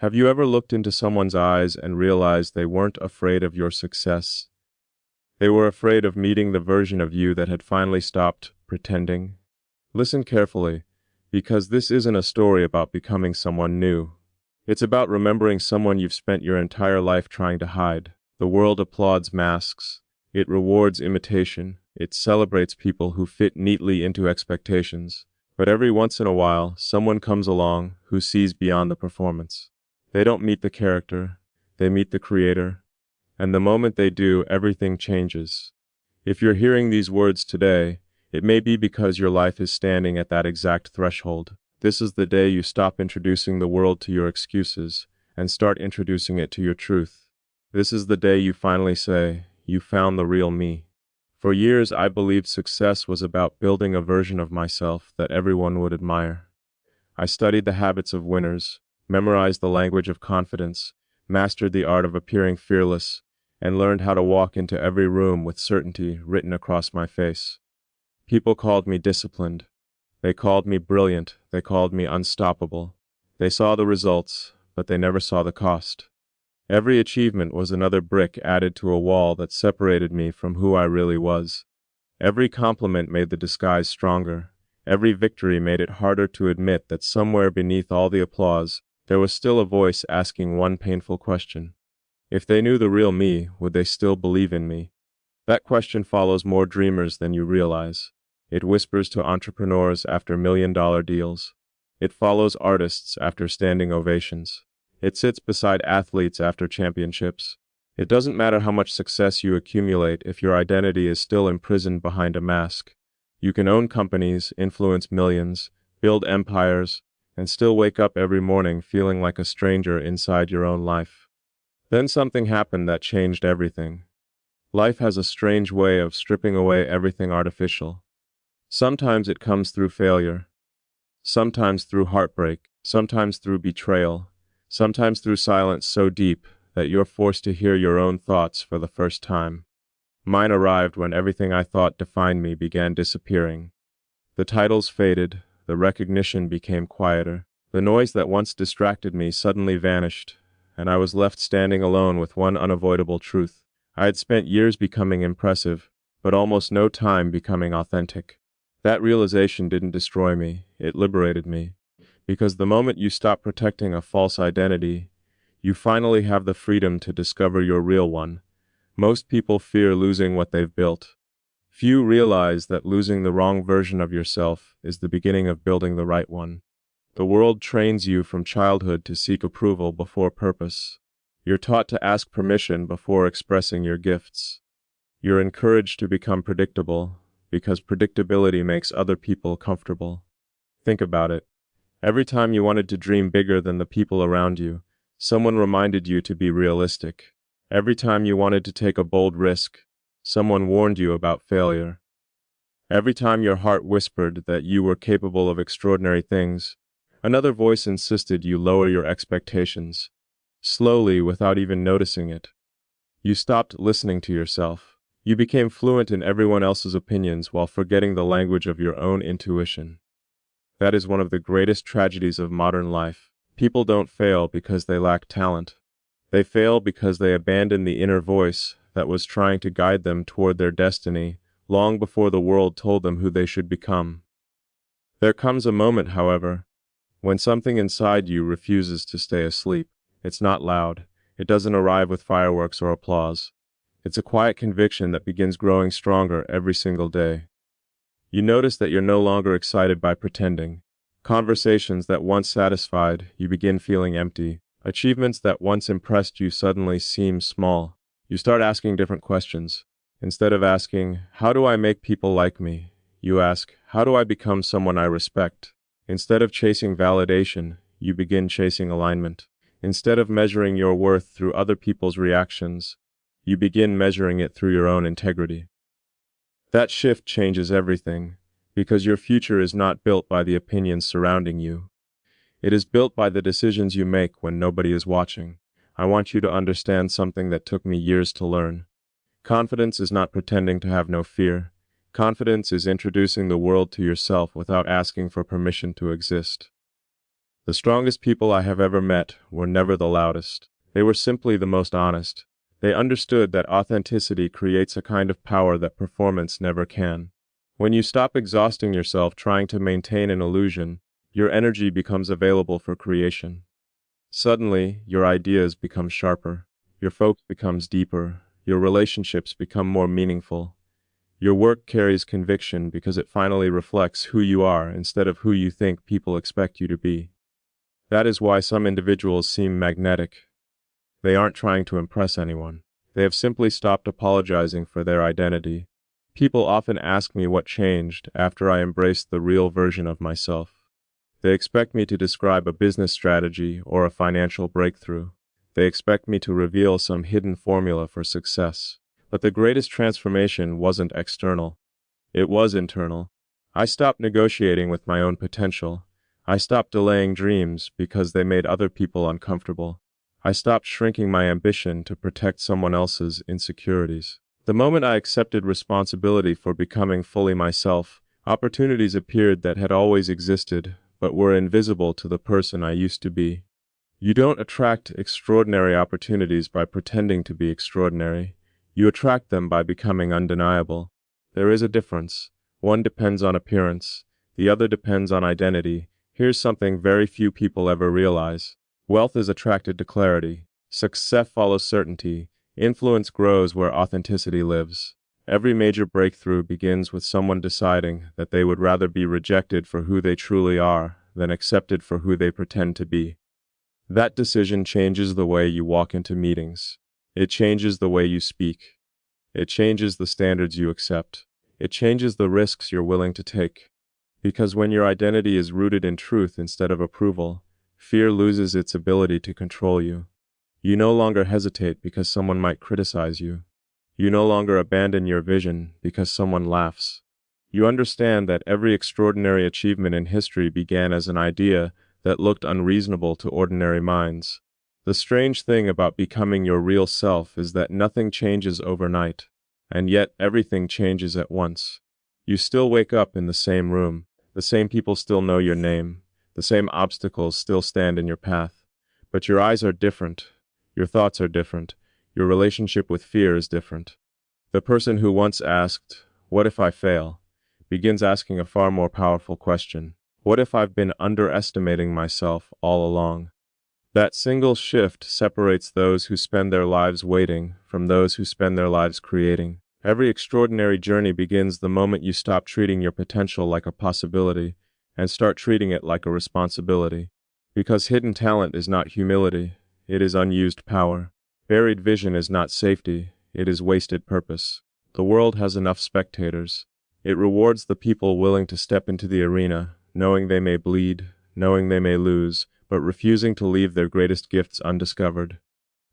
Have you ever looked into someone's eyes and realized they weren't afraid of your success? They were afraid of meeting the version of you that had finally stopped pretending? Listen carefully, because this isn't a story about becoming someone new. It's about remembering someone you've spent your entire life trying to hide. The world applauds masks. It rewards imitation. It celebrates people who fit neatly into expectations. But every once in a while, someone comes along who sees beyond the performance. They don't meet the character, they meet the creator. And the moment they do, everything changes. If you're hearing these words today, it may be because your life is standing at that exact threshold. This is the day you stop introducing the world to your excuses and start introducing it to your truth. This is the day you finally say, "You found the real me." For years, I believed success was about building a version of myself that everyone would admire. I studied the habits of winners, memorized the language of confidence, mastered the art of appearing fearless, and learned how to walk into every room with certainty written across my face. People called me disciplined. They called me brilliant. They called me unstoppable. They saw the results, but they never saw the cost. Every achievement was another brick added to a wall that separated me from who I really was. Every compliment made the disguise stronger. Every victory made it harder to admit that somewhere beneath all the applause, there was still a voice asking one painful question. If they knew the real me, would they still believe in me? That question follows more dreamers than you realize. It whispers to entrepreneurs after million-dollar deals. It follows artists after standing ovations. It sits beside athletes after championships. It doesn't matter how much success you accumulate if your identity is still imprisoned behind a mask. You can own companies, influence millions, build empires, and still wake up every morning feeling like a stranger inside your own life. Then something happened that changed everything. Life has a strange way of stripping away everything artificial. Sometimes it comes through failure, sometimes through heartbreak, sometimes through betrayal, sometimes through silence so deep that you're forced to hear your own thoughts for the first time. Mine arrived when everything I thought defined me began disappearing. The titles faded, the recognition became quieter, the noise that once distracted me suddenly vanished, and I was left standing alone with one unavoidable truth. I had spent years becoming impressive, but almost no time becoming authentic. That realization didn't destroy me, it liberated me. Because the moment you stop protecting a false identity, you finally have the freedom to discover your real one. Most people fear losing what they've built. Few realize that losing the wrong version of yourself is the beginning of building the right one. The world trains you from childhood to seek approval before purpose. You're taught to ask permission before expressing your gifts. You're encouraged to become predictable, because predictability makes other people comfortable. Think about it. Every time you wanted to dream bigger than the people around you, someone reminded you to be realistic. Every time you wanted to take a bold risk, someone warned you about failure. Every time your heart whispered that you were capable of extraordinary things, another voice insisted you lower your expectations. Slowly, without even noticing it, you stopped listening to yourself. You became fluent in everyone else's opinions while forgetting the language of your own intuition. That is one of the greatest tragedies of modern life. People don't fail because they lack talent. They fail because they abandon the inner voice that was trying to guide them toward their destiny long before the world told them who they should become. There comes a moment, however, when something inside you refuses to stay asleep. It's not loud. It doesn't arrive with fireworks or applause. It's a quiet conviction that begins growing stronger every single day. You notice that you're no longer excited by pretending. Conversations that once satisfied, you begin feeling empty. Achievements that once impressed you suddenly seem small. You start asking different questions. Instead of asking, "How do I make people like me?" you ask, "How do I become someone I respect?" Instead of chasing validation, you begin chasing alignment. Instead of measuring your worth through other people's reactions, you begin measuring it through your own integrity. That shift changes everything, because your future is not built by the opinions surrounding you. It is built by the decisions you make when nobody is watching. I want you to understand something that took me years to learn. Confidence is not pretending to have no fear. Confidence is introducing the world to yourself without asking for permission to exist. The strongest people I have ever met were never the loudest. They were simply the most honest. They understood that authenticity creates a kind of power that performance never can. When you stop exhausting yourself trying to maintain an illusion, your energy becomes available for creation. Suddenly, your ideas become sharper, your focus becomes deeper, your relationships become more meaningful. Your work carries conviction because it finally reflects who you are instead of who you think people expect you to be. That is why some individuals seem magnetic. They aren't trying to impress anyone. They have simply stopped apologizing for their identity. People often ask me what changed after I embraced the real version of myself. They expect me to describe a business strategy or a financial breakthrough. They expect me to reveal some hidden formula for success. But the greatest transformation wasn't external. It was internal. I stopped negotiating with my own potential. I stopped delaying dreams because they made other people uncomfortable. I stopped shrinking my ambition to protect someone else's insecurities. The moment I accepted responsibility for becoming fully myself, opportunities appeared that had always existed, but were invisible to the person I used to be. You don't attract extraordinary opportunities by pretending to be extraordinary. You attract them by becoming undeniable. There is a difference. One depends on appearance. The other depends on identity. Here's something very few people ever realize. Wealth is attracted to clarity. Success follows certainty. Influence grows where authenticity lives. Every major breakthrough begins with someone deciding that they would rather be rejected for who they truly are than accepted for who they pretend to be. That decision changes the way you walk into meetings. It changes the way you speak. It changes the standards you accept. It changes the risks you're willing to take. Because when your identity is rooted in truth instead of approval, fear loses its ability to control you. You no longer hesitate because someone might criticize you. You no longer abandon your vision because someone laughs. You understand that every extraordinary achievement in history began as an idea that looked unreasonable to ordinary minds. The strange thing about becoming your real self is that nothing changes overnight, and yet everything changes at once. You still wake up in the same room, the same people still know your name, the same obstacles still stand in your path, but your eyes are different, your thoughts are different, your relationship with fear is different. The person who once asked, "What if I fail?" begins asking a far more powerful question. What if I've been underestimating myself all along? That single shift separates those who spend their lives waiting from those who spend their lives creating. Every extraordinary journey begins the moment you stop treating your potential like a possibility and start treating it like a responsibility. Because hidden talent is not humility, it is unused power. Buried vision is not safety, it is wasted purpose. The world has enough spectators. It rewards the people willing to step into the arena, knowing they may bleed, knowing they may lose, but refusing to leave their greatest gifts undiscovered.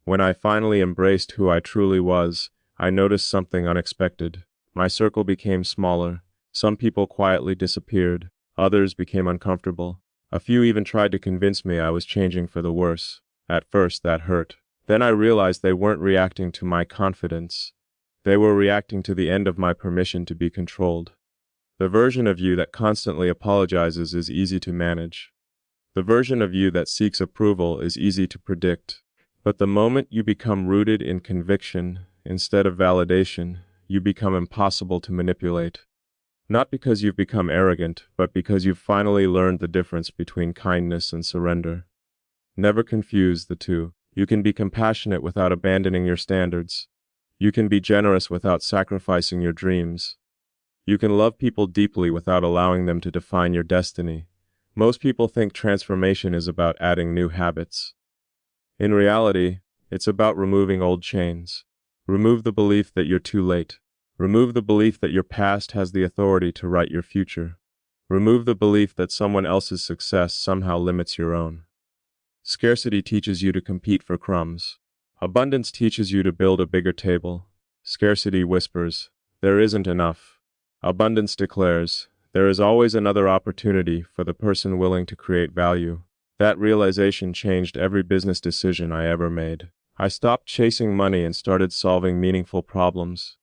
When I finally embraced who I truly was, I noticed something unexpected. My circle became smaller. Some people quietly disappeared. Others became uncomfortable. A few even tried to convince me I was changing for the worse. At first, that hurt. Then I realized they weren't reacting to my confidence. They were reacting to the end of my permission to be controlled. The version of you that constantly apologizes is easy to manage. The version of you that seeks approval is easy to predict. But the moment you become rooted in conviction instead of validation, you become impossible to manipulate. Not because you've become arrogant, but because you've finally learned the difference between kindness and surrender. Never confuse the two. You can be compassionate without abandoning your standards. You can be generous without sacrificing your dreams. You can love people deeply without allowing them to define your destiny. Most people think transformation is about adding new habits. In reality, it's about removing old chains. Remove the belief that you're too late. Remove the belief that your past has the authority to write your future. Remove the belief that someone else's success somehow limits your own. Scarcity teaches you to compete for crumbs. Abundance teaches you to build a bigger table. Scarcity whispers, "There isn't enough." Abundance declares, "There is always another opportunity for the person willing to create value." That realization changed every business decision I ever made. I stopped chasing money and started solving meaningful problems.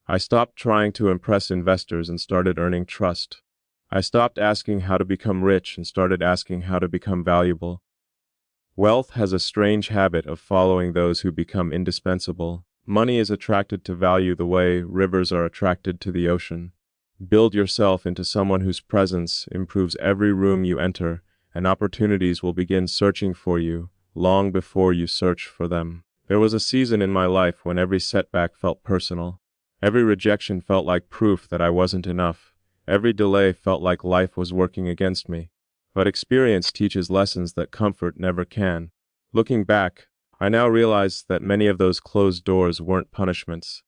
I stopped trying to impress investors and started earning trust. I stopped asking how to become rich and started asking how to become valuable. Wealth has a strange habit of following those who become indispensable. Money is attracted to value the way rivers are attracted to the ocean. Build yourself into someone whose presence improves every room you enter, and opportunities will begin searching for you long before you search for them. There was a season in my life when every setback felt personal. Every rejection felt like proof that I wasn't enough. Every delay felt like life was working against me. But experience teaches lessons that comfort never can. Looking back, I now realize that many of those closed doors weren't punishments.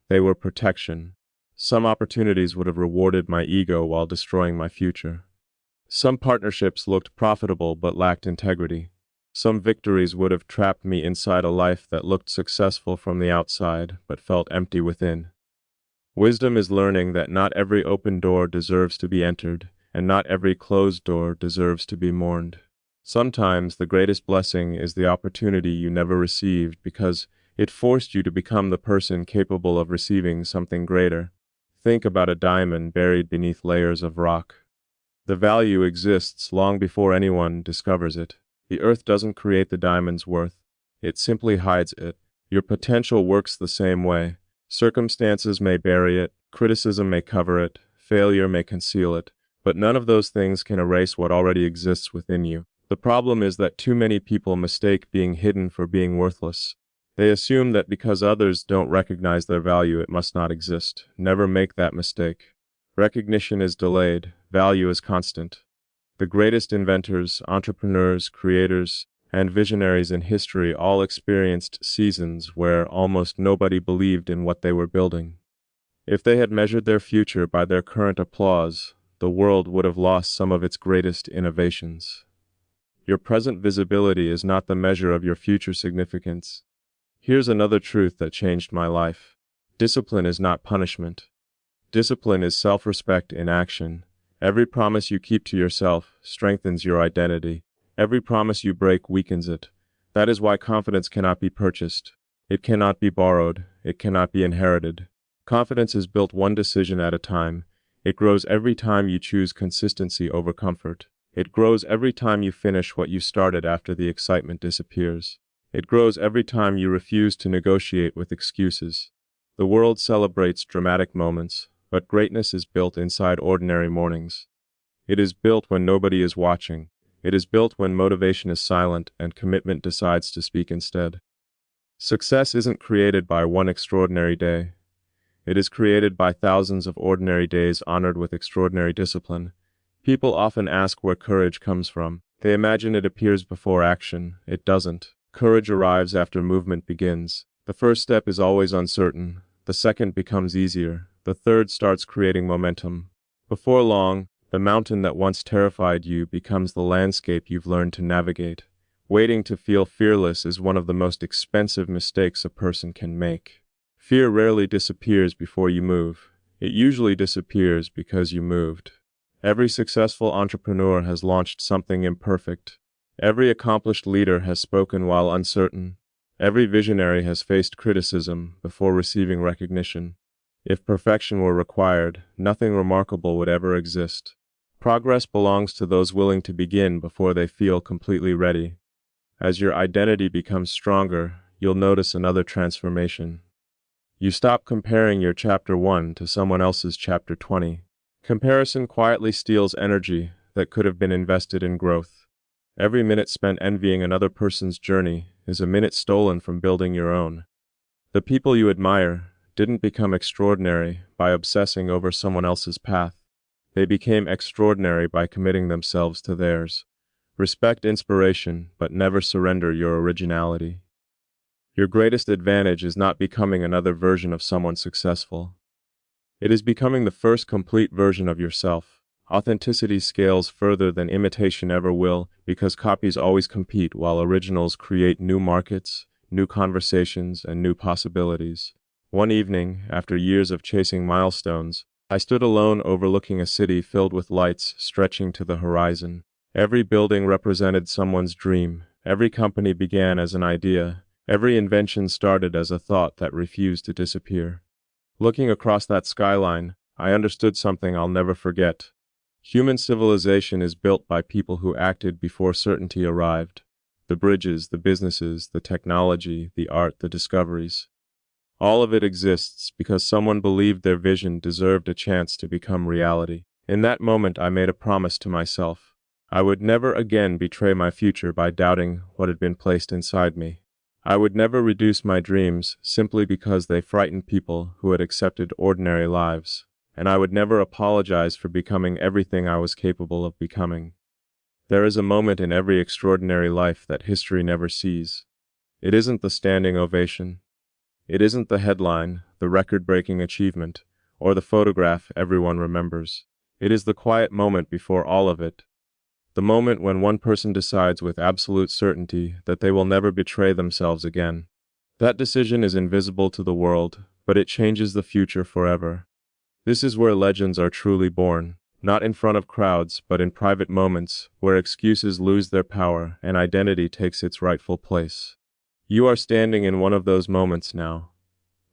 They were protection. Some opportunities would have rewarded my ego while destroying my future. Some partnerships looked profitable but lacked integrity. Some victories would have trapped me inside a life that looked successful from the outside but felt empty within. Wisdom is learning that not every open door deserves to be entered, and not every closed door deserves to be mourned. Sometimes the greatest blessing is the opportunity you never received because it forced you to become the person capable of receiving something greater. Think about a diamond buried beneath layers of rock. The value exists long before anyone discovers it. The earth doesn't create the diamond's worth. It simply hides it. Your potential works the same way. Circumstances may bury it, criticism may cover it, failure may conceal it, but none of those things can erase what already exists within you. The problem is that too many people mistake being hidden for being worthless. They assume that because others don't recognize their value, it must not exist. Never make that mistake. Recognition is delayed, value is constant. The greatest inventors, entrepreneurs, creators, and visionaries in history all experienced seasons where almost nobody believed in what they were building. If they had measured their future by their current applause, the world would have lost some of its greatest innovations. Your present visibility is not the measure of your future significance. Here's another truth that changed my life. Discipline is not punishment. Discipline is self-respect in action. Every promise you keep to yourself strengthens your identity. Every promise you break weakens it. That is why confidence cannot be purchased. It cannot be borrowed. It cannot be inherited. Confidence is built one decision at a time. It grows every time you choose consistency over comfort. It grows every time you finish what you started after the excitement disappears. It grows every time you refuse to negotiate with excuses. The world celebrates dramatic moments, but greatness is built inside ordinary mornings. It is built when nobody is watching. It is built when motivation is silent and commitment decides to speak instead. Success isn't created by one extraordinary day. It is created by thousands of ordinary days honored with extraordinary discipline. People often ask where courage comes from. They imagine it appears before action. It doesn't. Courage arrives after movement begins. The first step is always uncertain. The second becomes easier. The third starts creating momentum. Before long, the mountain that once terrified you becomes the landscape you've learned to navigate. Waiting to feel fearless is one of the most expensive mistakes a person can make. Fear rarely disappears before you move. It usually disappears because you moved. Every successful entrepreneur has launched something imperfect. Every accomplished leader has spoken while uncertain. Every visionary has faced criticism before receiving recognition. If perfection were required, nothing remarkable would ever exist. Progress belongs to those willing to begin before they feel completely ready. As your identity becomes stronger, you'll notice another transformation. You stop comparing your chapter 1 to someone else's chapter 20. Comparison quietly steals energy that could have been invested in growth. Every minute spent envying another person's journey is a minute stolen from building your own. The people you admire didn't become extraordinary by obsessing over someone else's path. They became extraordinary by committing themselves to theirs. Respect inspiration, but never surrender your originality. Your greatest advantage is not becoming another version of someone successful. It is becoming the first complete version of yourself. Authenticity scales further than imitation ever will because copies always compete while originals create new markets, new conversations, and new possibilities. One evening, after years of chasing milestones, I stood alone overlooking a city filled with lights stretching to the horizon. Every building represented someone's dream. Every company began as an idea. Every invention started as a thought that refused to disappear. Looking across that skyline, I understood something I'll never forget. Human civilization is built by people who acted before certainty arrived. The bridges, the businesses, the technology, the art, the discoveries. All of it exists because someone believed their vision deserved a chance to become reality. In that moment, I made a promise to myself. I would never again betray my future by doubting what had been placed inside me. I would never reduce my dreams simply because they frightened people who had accepted ordinary lives. And I would never apologize for becoming everything I was capable of becoming. There is a moment in every extraordinary life that history never sees. It isn't the standing ovation. It isn't the headline, the record-breaking achievement, or the photograph everyone remembers. It is the quiet moment before all of it. The moment when one person decides with absolute certainty that they will never betray themselves again. That decision is invisible to the world, but it changes the future forever. This is where legends are truly born, not in front of crowds, but in private moments, where excuses lose their power and identity takes its rightful place. You are standing in one of those moments now.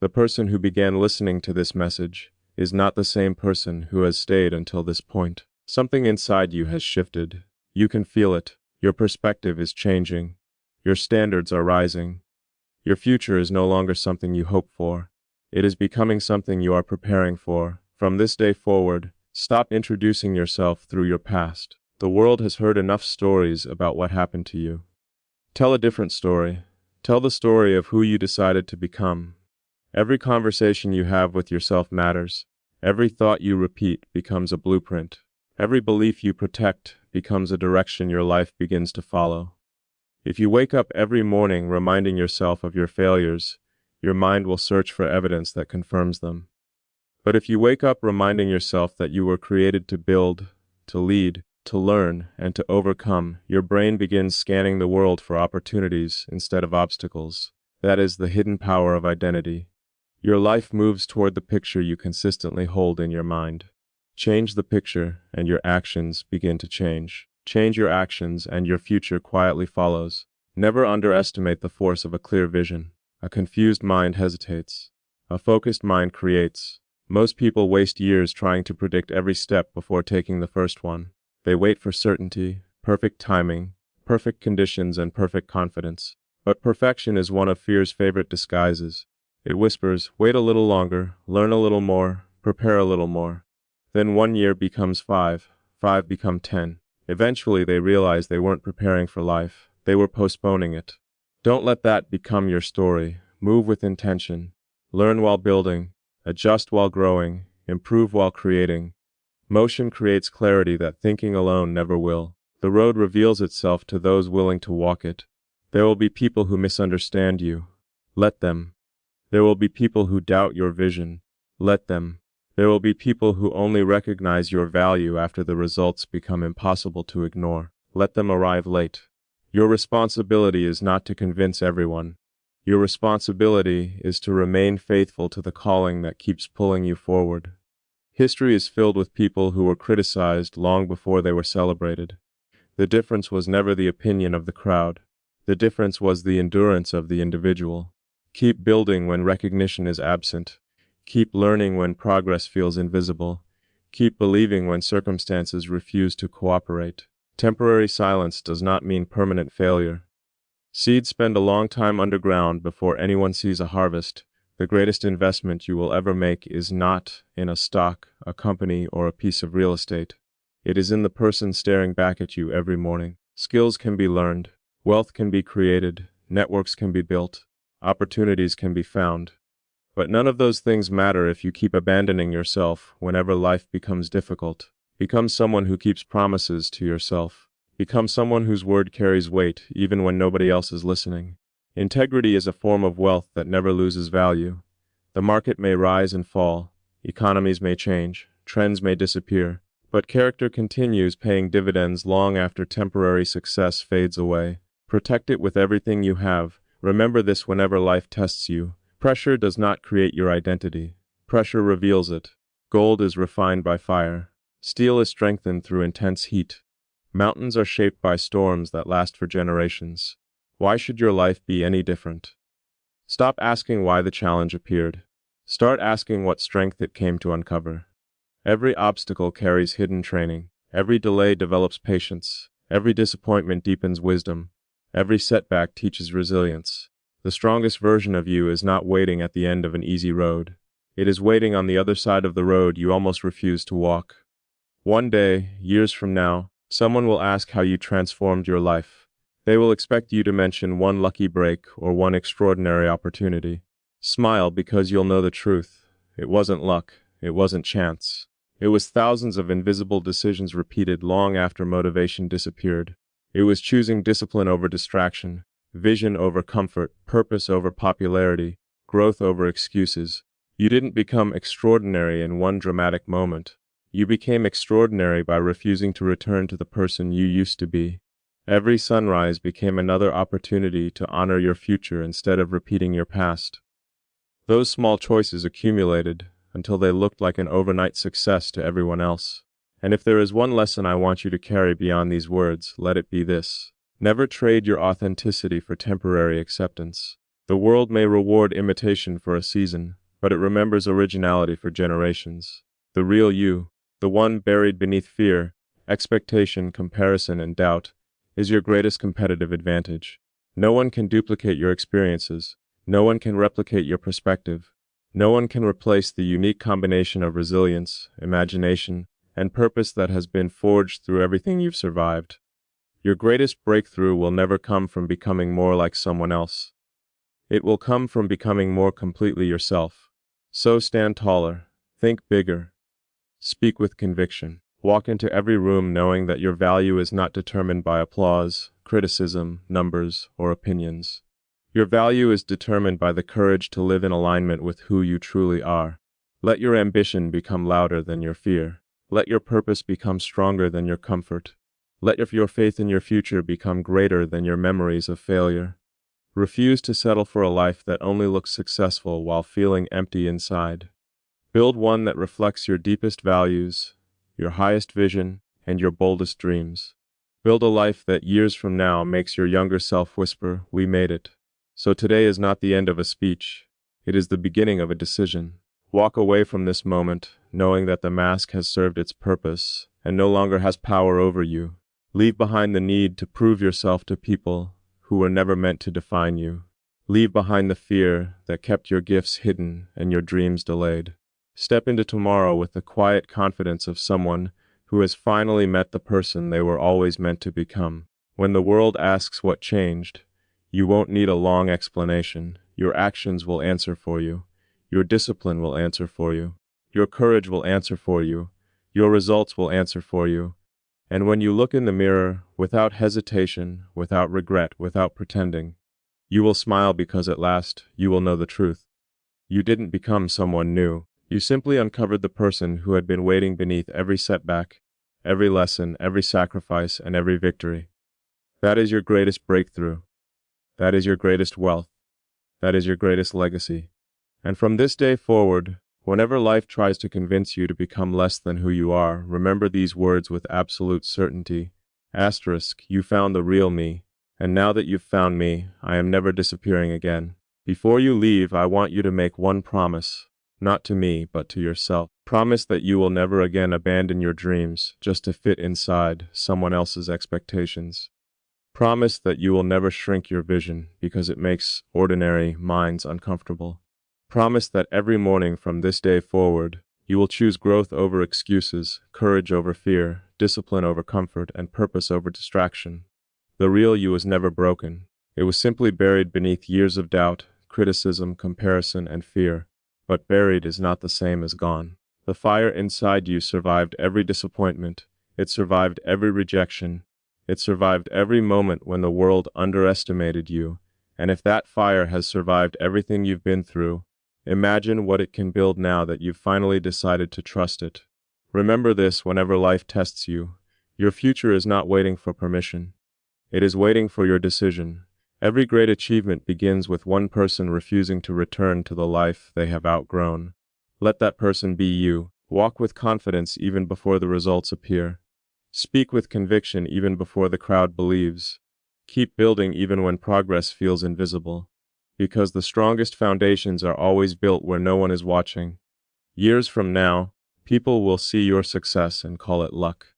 The person who began listening to this message is not the same person who has stayed until this point. Something inside you has shifted. You can feel it. Your perspective is changing. Your standards are rising. Your future is no longer something you hope for. It is becoming something you are preparing for. From this day forward, stop introducing yourself through your past. The world has heard enough stories about what happened to you. Tell a different story. Tell the story of who you decided to become. Every conversation you have with yourself matters. Every thought you repeat becomes a blueprint. Every belief you protect becomes a direction your life begins to follow. If you wake up every morning reminding yourself of your failures, your mind will search for evidence that confirms them. But if you wake up reminding yourself that you were created to build, to lead, to learn, and to overcome, your brain begins scanning the world for opportunities instead of obstacles. That is the hidden power of identity. Your life moves toward the picture you consistently hold in your mind. Change the picture, and your actions begin to change. Change your actions, and your future quietly follows. Never underestimate the force of a clear vision. A confused mind hesitates. A focused mind creates. Most people waste years trying to predict every step before taking the first one. They wait for certainty, perfect timing, perfect conditions, and perfect confidence. But perfection is one of fear's favorite disguises. It whispers, wait a little longer, learn a little more, prepare a little more. Then 1 year becomes 5, 5 become 10. Eventually they realize they weren't preparing for life, they were postponing it. Don't let that become your story. Move with intention. Learn while building. Adjust while growing. Improve while creating. Motion creates clarity that thinking alone never will. The road reveals itself to those willing to walk it. There will be people who misunderstand you. Let them. There will be people who doubt your vision. Let them. There will be people who only recognize your value after the results become impossible to ignore. Let them arrive late. Your responsibility is not to convince everyone. Your responsibility is to remain faithful to the calling that keeps pulling you forward. History is filled with people who were criticized long before they were celebrated. The difference was never the opinion of the crowd. The difference was the endurance of the individual. Keep building when recognition is absent. Keep learning when progress feels invisible. Keep believing when circumstances refuse to cooperate. Temporary silence does not mean permanent failure. Seeds spend a long time underground before anyone sees a harvest. The greatest investment you will ever make is not in a stock, a company, or a piece of real estate. It is in the person staring back at you every morning. Skills can be learned. Wealth can be created. Networks can be built. Opportunities can be found. But none of those things matter if you keep abandoning yourself whenever life becomes difficult. Become someone who keeps promises to yourself. Become someone whose word carries weight even when nobody else is listening. Integrity is a form of wealth that never loses value. The market may rise and fall. Economies may change. Trends may disappear. But character continues paying dividends long after temporary success fades away. Protect it with everything you have. Remember this whenever life tests you. Pressure does not create your identity. Pressure reveals it. Gold is refined by fire. Steel is strengthened through intense heat. Mountains are shaped by storms that last for generations. Why should your life be any different? Stop asking why the challenge appeared. Start asking what strength it came to uncover. Every obstacle carries hidden training. Every delay develops patience. Every disappointment deepens wisdom. Every setback teaches resilience. The strongest version of you is not waiting at the end of an easy road. It is waiting on the other side of the road you almost refuse to walk. One day, years from now, someone will ask how you transformed your life. They will expect you to mention one lucky break or one extraordinary opportunity. Smile because you'll know the truth. It wasn't luck. It wasn't chance. It was thousands of invisible decisions repeated long after motivation disappeared. It was choosing discipline over distraction, vision over comfort, purpose over popularity, growth over excuses. You didn't become extraordinary in one dramatic moment. You became extraordinary by refusing to return to the person you used to be. Every sunrise became another opportunity to honor your future instead of repeating your past. Those small choices accumulated until they looked like an overnight success to everyone else. And if there is one lesson I want you to carry beyond these words, let it be this. Never trade your authenticity for temporary acceptance. The world may reward imitation for a season, but it remembers originality for generations. The real you, the one buried beneath fear, expectation, comparison, and doubt, is your greatest competitive advantage. No one can duplicate your experiences. No one can replicate your perspective. No one can replace the unique combination of resilience, imagination, and purpose that has been forged through everything you've survived. Your greatest breakthrough will never come from becoming more like someone else. It will come from becoming more completely yourself. So stand taller, think bigger, speak with conviction. Walk into every room knowing that your value is not determined by applause, criticism, numbers, or opinions. Your value is determined by the courage to live in alignment with who you truly are. Let your ambition become louder than your fear. Let your purpose become stronger than your comfort. Let your faith in your future become greater than your memories of failure. Refuse to settle for a life that only looks successful while feeling empty inside. Build one that reflects your deepest values, your highest vision, and your boldest dreams. Build a life that years from now makes your younger self whisper, "We made it." So today is not the end of a speech. It is the beginning of a decision. Walk away from this moment, knowing that the mask has served its purpose and no longer has power over you. Leave behind the need to prove yourself to people who were never meant to define you. Leave behind the fear that kept your gifts hidden and your dreams delayed. Step into tomorrow with the quiet confidence of someone who has finally met the person they were always meant to become. When the world asks what changed, you won't need a long explanation. Your actions will answer for you. Your discipline will answer for you. Your courage will answer for you. Your results will answer for you. And when you look in the mirror, without hesitation, without regret, without pretending, you will smile because at last you will know the truth. You didn't become someone new. You simply uncovered the person who had been waiting beneath every setback, every lesson, every sacrifice, and every victory. That is your greatest breakthrough. That is your greatest wealth. That is your greatest legacy. And from this day forward, whenever life tries to convince you to become less than who you are, remember these words with absolute certainty. Asterisk, you found the real me, and now that you've found me, I am never disappearing again. Before you leave, I want you to make one promise. Not to me, but to yourself. Promise that you will never again abandon your dreams just to fit inside someone else's expectations. Promise that you will never shrink your vision because it makes ordinary minds uncomfortable. Promise that every morning from this day forward, you will choose growth over excuses, courage over fear, discipline over comfort, and purpose over distraction. The real you was never broken. It was simply buried beneath years of doubt, criticism, comparison, and fear. But buried is not the same as gone. The fire inside you survived every disappointment. It survived every rejection. It survived every moment when the world underestimated you. And if that fire has survived everything you've been through, imagine what it can build now that you've finally decided to trust it. Remember this whenever life tests you. Your future is not waiting for permission. It is waiting for your decision. Every great achievement begins with one person refusing to return to the life they have outgrown. Let that person be you. Walk with confidence even before the results appear. Speak with conviction even before the crowd believes. Keep building even when progress feels invisible. Because the strongest foundations are always built where no one is watching. Years from now, people will see your success and call it luck.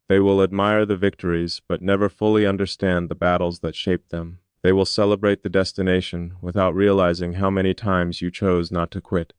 They will admire the victories, but never fully understand the battles that shaped them. They will celebrate the destination without realizing how many times you chose not to quit.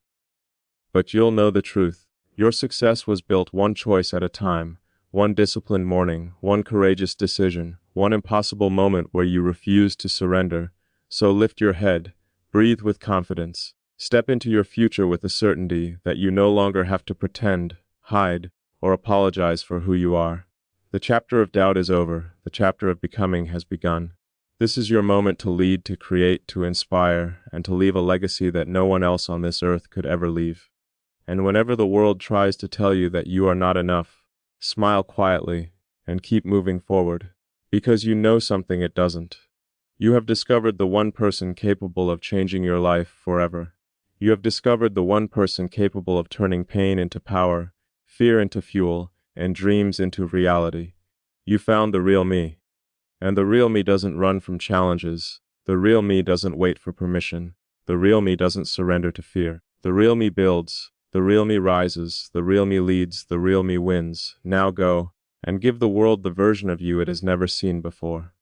But you'll know the truth. Your success was built one choice at a time, one disciplined morning, one courageous decision, one impossible moment where you refused to surrender. So lift your head, breathe with confidence, step into your future with the certainty that you no longer have to pretend, hide, or apologize for who you are. The chapter of doubt is over, the chapter of becoming has begun. This is your moment to lead, to create, to inspire, and to leave a legacy that no one else on this earth could ever leave. And whenever the world tries to tell you that you are not enough, smile quietly and keep moving forward, because you know something it doesn't. You have discovered the one person capable of changing your life forever. You have discovered the one person capable of turning pain into power, fear into fuel, and dreams into reality. You found the real me. And the real me doesn't run from challenges. The real me doesn't wait for permission. The real me doesn't surrender to fear. The real me builds. The real me rises. The real me leads. The real me wins. Now go and give the world the version of you it has never seen before.